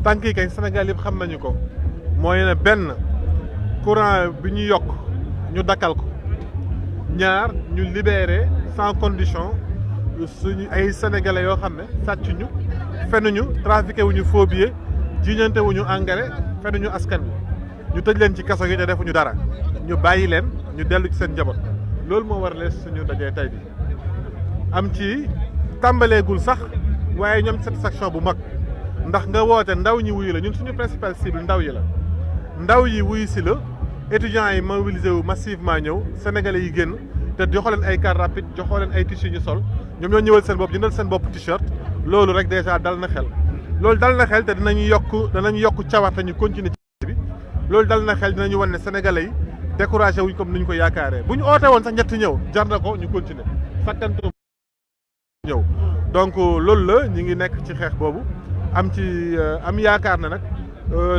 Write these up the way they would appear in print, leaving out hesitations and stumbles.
tànk yi kañ Sénégal yëpp xam nañu ko mooy ne benn courant bi ñu yokk ñu dakkal ko ñaar ñu libéré sans condition suñu ay sénégalais yoo xam ne sàccuñu fenuñu trafiqué wuñu faux billets jiñante wuñu engrais fenuñu askan wi ñu tëj leen ci kaso gi te defuñu dara ñu bàyyi leen ñu dellu ci seen njaboot loolu moo war a lees suñu dajee tey bi am ci tàmbaleegul sax waaye ñoom satisfaction bu mag ndax nga woote ndaw ñi wuyu la ñun suñu principal cible ndaw yi la ndaw yi wuyu si la étudiants yi mobilisé wu massivement ñëw sénégalais yi génn te joxoo leen ay carte rapide joxoo leen ay tissus ñu sol ñoom ñoo ñëwal seen bopp jëndal seen bopp t-shirt loolu rek déjà dal na xel loolu dal na xel te danañu yokk cawarte ñu continuer ci bi loolu dal na xel dinañu wan ne sénégalais yi découragé wuñ comme ni ñu ko yaakaaree bu ñu oote woon sax ñetti ñëw jar na ko ñu continuer sakkantu ñëw donc loolu la ñu ngi nekk ci xeex boobu am ci am yaakaar na nag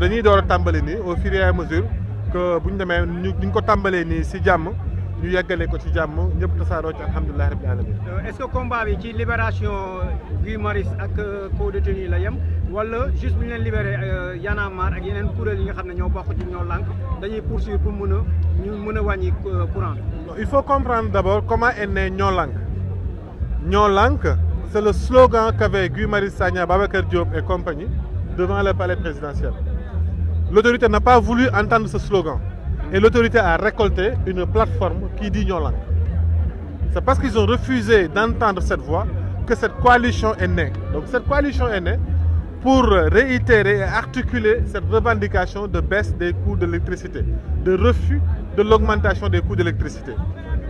dañuy door a tàmbali nii au fur et à mesure que bu ñu demee ñu ko tàmbalee nii si jàmm ñu yeggale ko ci jàmm ñëpp tasaaroo ci alhamdulilah rabbil alamin. Est-ce que combat bi ci libération Guy Marius ak co-détenu la yem wala juste bu ñu leen libéré Y'en a marre ak yeneen kuréel yi nga xam ne ñoo bokk ci ñoo lànk dañuy poursuivre pour mën a wàññi courant. Il faut comprendre d'abord comment est né Ñoo Lank. Ñoo Lank, c'est le slogan qu'avait Guy Marius Sagna, Babacar Diop et compagnie devant le palais présidentiel. L'autorité n'a pas voulu entendre ce slogan. Et l'autorité a récolté une plateforme qui dit Ñoo Lank. C'est parce qu'ils ont refusé d'entendre cette voix que cette coalition est née. Donc cette coalition est née pour réitérer et articuler cette revendication de baisse des coûts de l'électricité, de refus de l'augmentation des coûts d'électricité.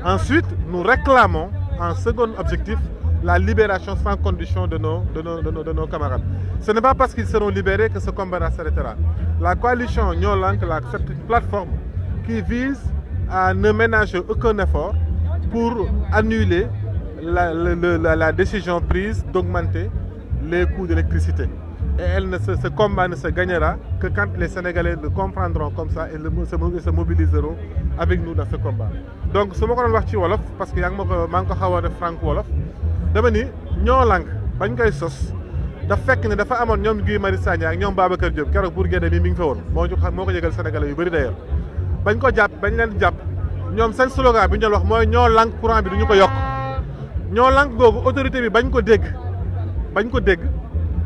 Ensuite, nous réclamons en second objectif la libération sans condition de nos camarades. Ce n'est pas parce qu'ils seront libérés que ce combat s'arrêtera. La coalition Ñoo Lank, c'est une plateforme qui vise à ne ménager aucun effort pour annuler la décision prise d'augmenter les coûts d'électricité. Et ce combat ne se gagnera que quand les Sénégalais le comprendront comme ça et se mobiliseront avec nous dans ce combat. Donc su ma ko doon wax ci wolof parce que maa ngi ko xaw a def franc wolof dama ni Ñoo Lank bañ koy sos daf fekk ne dafa amoon ñoom Guy Marius Sagna ak ñoom Babacar Diop keroog Bour Guédé mi ngi fa woon moo ko yëgal Sénégalais yu bëri d'ailleurs bañ leen jàpp ñoom seen slogan bi ñu doon wax mooy Ñoo Lank courant bi du ñu ko yokk Ñoo Lank googu autorité bi bañ ko dégg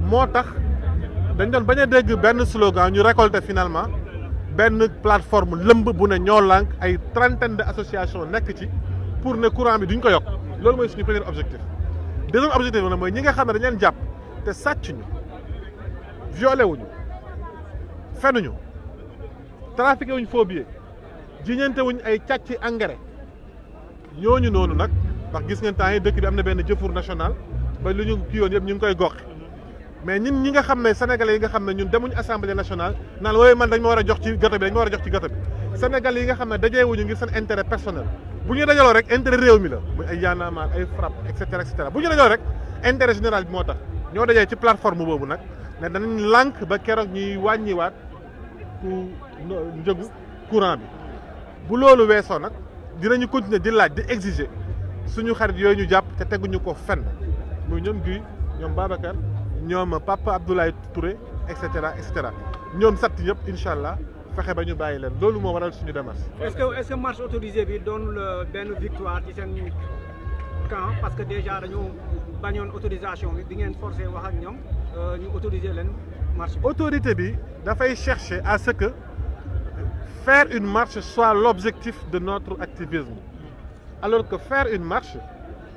moo tax dañ doon bañ a dégg benn slogan ñu récolter finalement benn plateforme lëmb bu ne Ñoo Lank ay trentaine d'associations nekk ci pour ne courant bi duñ ko yokk loolu mooy suñu premier objectif. deuxième objectif bi nag mooy ñi nga xam ne dañ leen jàpp te sàccuñu violé wuñu fenuñu trafiqué wuñ faux billets jiñante wuñ ay càcc engrais ñooñu noonu nag ndax gis ngeen temps yi dëkk bi am na benn jëfur national ba lu ñu kii yoon yëpp ñu ngi koy gox mais ñun ñi nga xam ne sénégalais yi nga xam ne ñun demuñu assemblée nationale naan wooyu man dañ ma war a jox ci gâteau bi dañ ma war a jox ci gâteau bi sénégalais yi nga xam ne dajeewuñu ngir seen intérêt personnel bu ñu dajaloo rek intérêt réew mi la muy ay Y'en a marre ay FRAPP et cetera bu ñu dajaloo rek intérêt général bi moo tax ñoo dajee ci plateforme boobu nag ne danañ lànk ba keroog ñuy wàññiwaat ku njëgu courant bi bu loolu weesoo nag dinañu continuer di laaj di exiger suñu xarit yooyu ñu jàpp te teguñu ko fenn muy ñoom Guy ñoom Babacar ñoom Papa Abdoulaye Touré et cetera ñoom satt yëpp incha allah fexe ba ñu bàyyi leen loolu moo waral suñu démarche. est-ce que marche autorisée bi doon benn victoire ci seen camp parce que déjà dañoo bañoon autorisation bi ngeen forcé wax ak ñoom ñu autoriser leen marche bi. autorité bi dafay chercher à ce que faire une marche soit l'objectif de notre activisme alors que faire une marche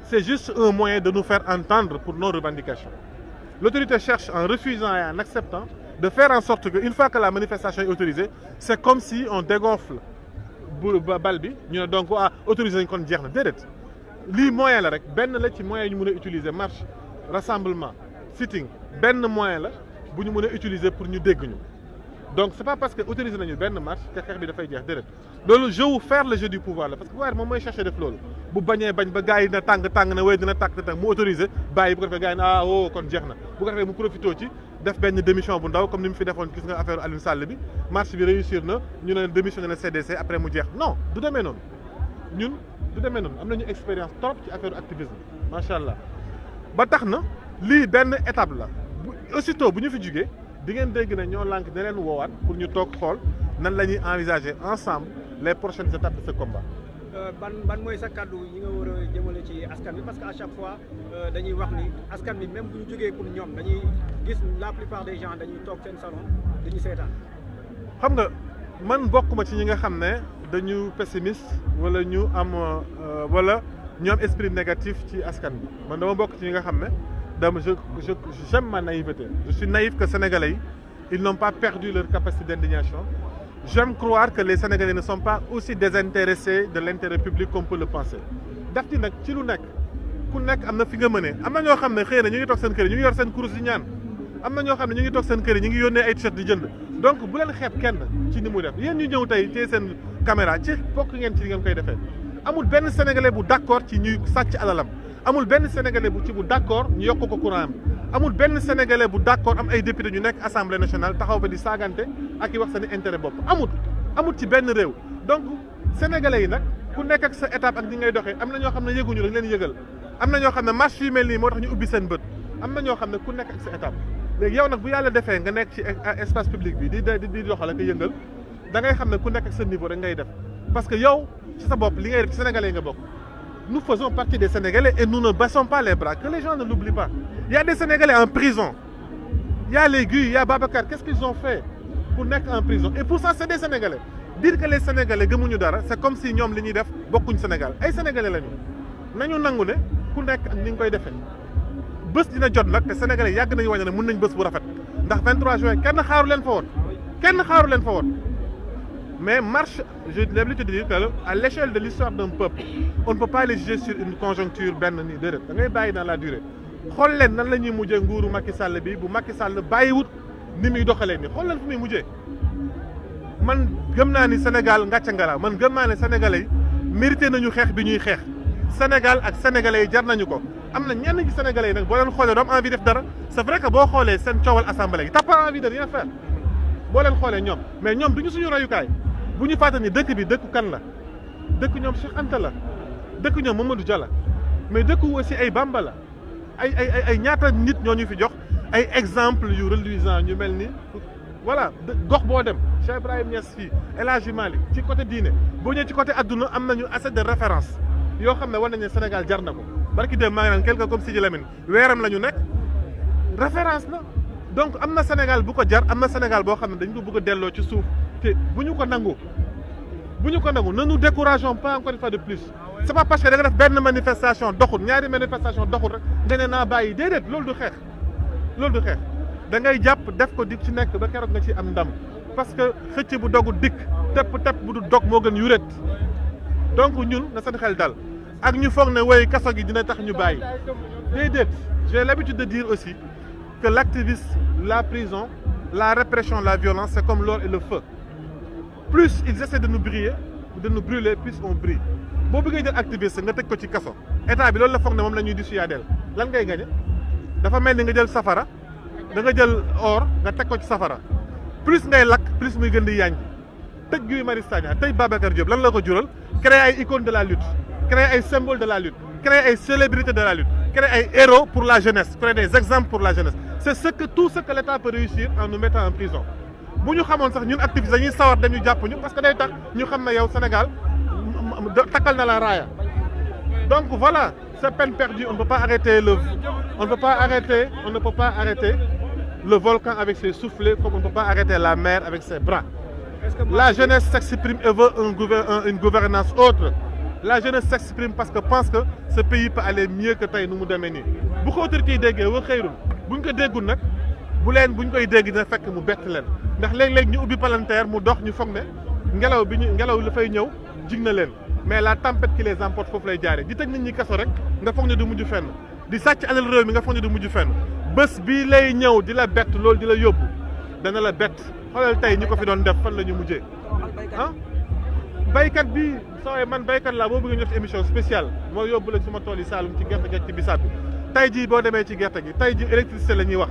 c'est juste un moyen de nous faire entendre pour nos revendications. L'autorité cherche en refusant et en acceptant de faire en sorte qu'une fois que la manifestation est autorisée, c'est comme si on dégonfle bal bi ñu ne donc autorisé nañ kon jeex na déedéet lii moyen la rek benn la ci moyen ñu mën a utiliser marche rassemblement sitting benn moyen la bu ñu mën a utiliser pour ñu dégg ñu donc c'est pas parce que autorisé nañu benn marche que xeex bi dafay jeex déedéet loolu jeu wu faire le jeu du pouvoir la parce que pouvoir moom mooy chercher def loolu bu bañee bañ ba gars yi na tàng na wéy dina tàng mu autorisé bàyyi bu ko defee gars yi na kon jeex na bu ko defee mu profité ci def benn démission bu ndaw comme ni mu fi defoon gis nga affaire Aliou Sall bi marche bi réussir na ñu ne démissionné na CDC après mu jeex non du demee noonu ñun du demee noonu am nañu expérience trop ci affaire activisme macha allah ba tax na lii benn étape la aussitôt bu ñu fi jugee di ngeen dégg ne ñoo lànk da leen woowaat pour ñu toog xool nan la ñuy envisager ensemble les prochaines étapes de ce combat. ban mooy sa kàddu yi nga war a jëmale ci askan bi parce que à chaque fois dañuy wax ni askan bi même bu ñu jógee pour ñoom dañuy gis la plupart des gens dañuy toog seen salon dañuy seetaan. xam nga man bokkuma ci ñi nga xam ne dañu pessimiste wala ñu am wala ñu am esprit négatif ci askan bi man dama bokk ci ñi nga xam ne dama j'aime ma naïveté je suis naïf que Sénégalais yi ils n'ont pas perdu leur capacité d'indignation. J'aime croire que les Sénégalais ne sont pas aussi désintéressés de l'intérêt public qu'on peut le penser daf ci nag ci lu nekk ku nekk am na fi nga mënee am na ñoo xam ne xëy na ñu ngi toog seen kër yi ñu ngi yor seen kurus di ñaan am na ñoo xam ne ñu ngi toog seen kër yi ñu ngi yónnee ay t-shirt di jënd donc bu leen xeeb kenn ci ni mu def yéen ñu ñëw tey téye seen caméra ci bokk ngeen ci li ngeen koy defee amul benn Sénégalais bu d'accord ci ñuy sàcc alalam amul benn Sénégalais bu d'accord ñu yokk ko courant am amul benn Sénégalais bu d'accord am ay député ñu nekk assemblée nationale taxaw fa di saagante ak i wax seen intérêt bopp amut ci benn réew donc Sénégalais yi nag ku nekk ak sa étape ak ni ngay doxee am na ñoo xam ne yëguñu rek leen yëgal am na ñoo xam ne marche yu mel nii moo tax ñu ubbi seen bët am na ñoo xam ne ku nekk ak sa étape léegi yow nag bu yàlla defee nga nekk ci espace public bi di doxal ak yëngal da ngay xam ne ku nekk ak sa niveau rek ngay def parce que yow ci sa bopp li ngay def ci Sénégalais yi nga bokk nous faisons partie des Sénégalais et nous ne baissons pas les bras que les gens ne l'oublient pas il y a des Sénégalais en prison il y a les Guy il y a Babacar qu'est-ce qu'ils ont fait pour nekk en prison et pour ça c'est des Sénégalais dire que les Sénégalais gëmuñu dara c'est comme si ñoom li ñuy def bokkuñ Sénégal ay Sénégalais lañu nañu nangu ne ku nekk ak ni nga koy defee bés dina jot nag te Sénégalais yàgg nañu wàññi ne mën nañ bés bu rafet ndax 23 juin kenn xaaru leen fa woon mais marche j'ai l'habitude de dire que à l'échelle de l'histoire d'un peuple on ne peut pas les juger sur une conjoncture benn nii déedéet da ngay bàyyi dans la durée xool leen nan la ñuy mujjee nguuru Macky Sall bi bu Macky Sall bàyyiwut ni muy doxalee nii xool leen fu muy mujjee man gëm naa ni Sénégal ngàcca ngala man gëm naa ne Sénégalais yi mérité nañu xeex bi ñuy xeex Sénégal ak Sénégalais yi jar nañu ko am na ñenn ci Sénégalais yi nag boo leen xoolee doo am envie def dara c'est vrai que boo xoolee seen coowal assemblée gi t'as pas envie de rien faire boo leen xoolee ñoom mais ñoom duñu suñu royukaay bu ñu fàttali ni dëkk bi dëkku kan la dëkk ñoom Cheikh Anta la dëkk ñoom Mamadou Dia la mais dëkku aussi ay Bamba la ay ñaata nit ñoo ñu fi jox ay exemple yu reluisant ñu mel ni voilà gox boo dem Cheikh Ibrahim Niass fii El Hadji Malick ci côté diine boo ñëwee ci côté adduna am nañu assez de référence yoo xam ne war nañu ne Sénégal jar na ko barki dem maa ngi naan quelqu'un comme Sidi Lamine weeram la ñu nekk référence la donc am na Sénégal bu ko jar am na Sénégal boo xam ne dañ ko bëgg a delloo ci suuf te bu ñu ko nangu ne nous décourageons pas encore une fois de plus c'est pas parce que da nga def benn manifestation doxul ñaari manifestation doxul rek nga ne naa bàyyi déedéet loolu du xeex da ngay jàpp def ko di ci nekk ba keroog nga ci am ndam parce que xëcc bu dogu dikk tepp bu du dog moo gën yuret donc ñun na seen xel dal ak ñu foog ne woy kaso gi dina tax ñu bàyyi déedéet j'ai l'habitude de dire aussi que l'activisme la prison la répression la violence c'est comme l'or et le feu plus ils essaient de nous brûler plus on brille boo bëggee jël activiste nga tëj ko ci kaso état bi loolu la foog ne moom la ñuy dissuader lan ngay gagner dafa mel ni nga jël safara da nga jël or nga teg ko ci safara plus ngay lakk plus muy gën di yaañ tëj Guy Marius Sagna tëj Babacar Diop lan la ko jural créer ay icônes de la lutte créer ay symboles de la lutte créer ay célébrités de la lutte créer ay héros pour la jeunesse créer des exemples pour la jeunesse c'est tout ce que l'État peut réussir en nous mettant en prison bu ñu xamoon sax ñun activistes dañuy sawar dem ñu jàpp ñu parce que day tax ñu xam ne yow Sénégal takkal na la raaya donc voilà c'est peine perdue on ne peut pas arrêter le volcan avec ses soufflets comme on ne peut pas arrêter la mer avec ses bras la jeunesse s'exprime et veut une gouvernance autre la jeunesse s'exprime parce que pense que ce pays peut aller mieux que tey nu mu demee nii bu ko autorité yi déggee wa xëyrul buñ ko déggul nag buñ koy dégg dina fekk mu bett leen ndax léeg-léeg ñu ubbi palanteer mu dox ñu foog ne ngelaw la fay ñëw jig na leen mais la tempête qui les emporte foofu lay jaaree di tëj nit ñi kaso rek nga foog ne du mujj fenn di sàcc alal réew mi nga foog ne du mujj fenn bés bii lay ñëw di la bett loolu di la yóbbu dana la bett xoolal tey ñi ko fi doon def fan la ñu mujjee ah baykat bi sooy man baykat laa boo bëggee ñu def émission spéciale moo yóbbu la suma tool yi Saalum ci gerte gi ci bisaab bi tey jii boo demee ci gerte gi tey jii électricité la ñuy wax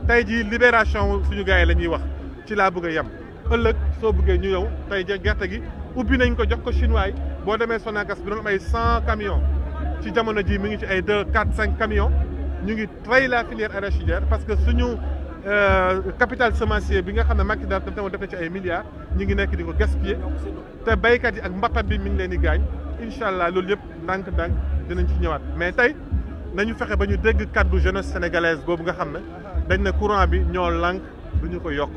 tey jii libération suñu gars yi la ñuy wax ci laa bëgg a yem ëllëg soo bëggee ñu ñëw tey jii gerte gi ubbi nañ ko jox ko chinois yi boo demee Sonacas bi doon am ay 100 camions ci jamono ji mi ngi ci ay 2 4 5 camions ñu ngi tray la filière arachidière parce que suñu capital semencier bi nga xam ne Macky daal def na ci ay milliards ñi ngi nekk di ko gaspiller te baykat yi ak mbappat bi mi ngi leen di gaañ incha allah loolu yëpp ndànk-ndànk dinañ ci ñëwaat mais tey nañu fexe ba ñu dégg kaddu jeunesse sénégalaise boobu nga xam ne dañ ne courant bi ñoo lànk duñu ko yokk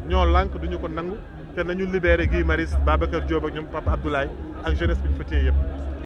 ñoo lànk duñu ko nangu te nañu libéré Guy Marius Babacar Diop ak ñoom Papa Abdoulaye ak jeunesse bi ñu fa téye yëpp.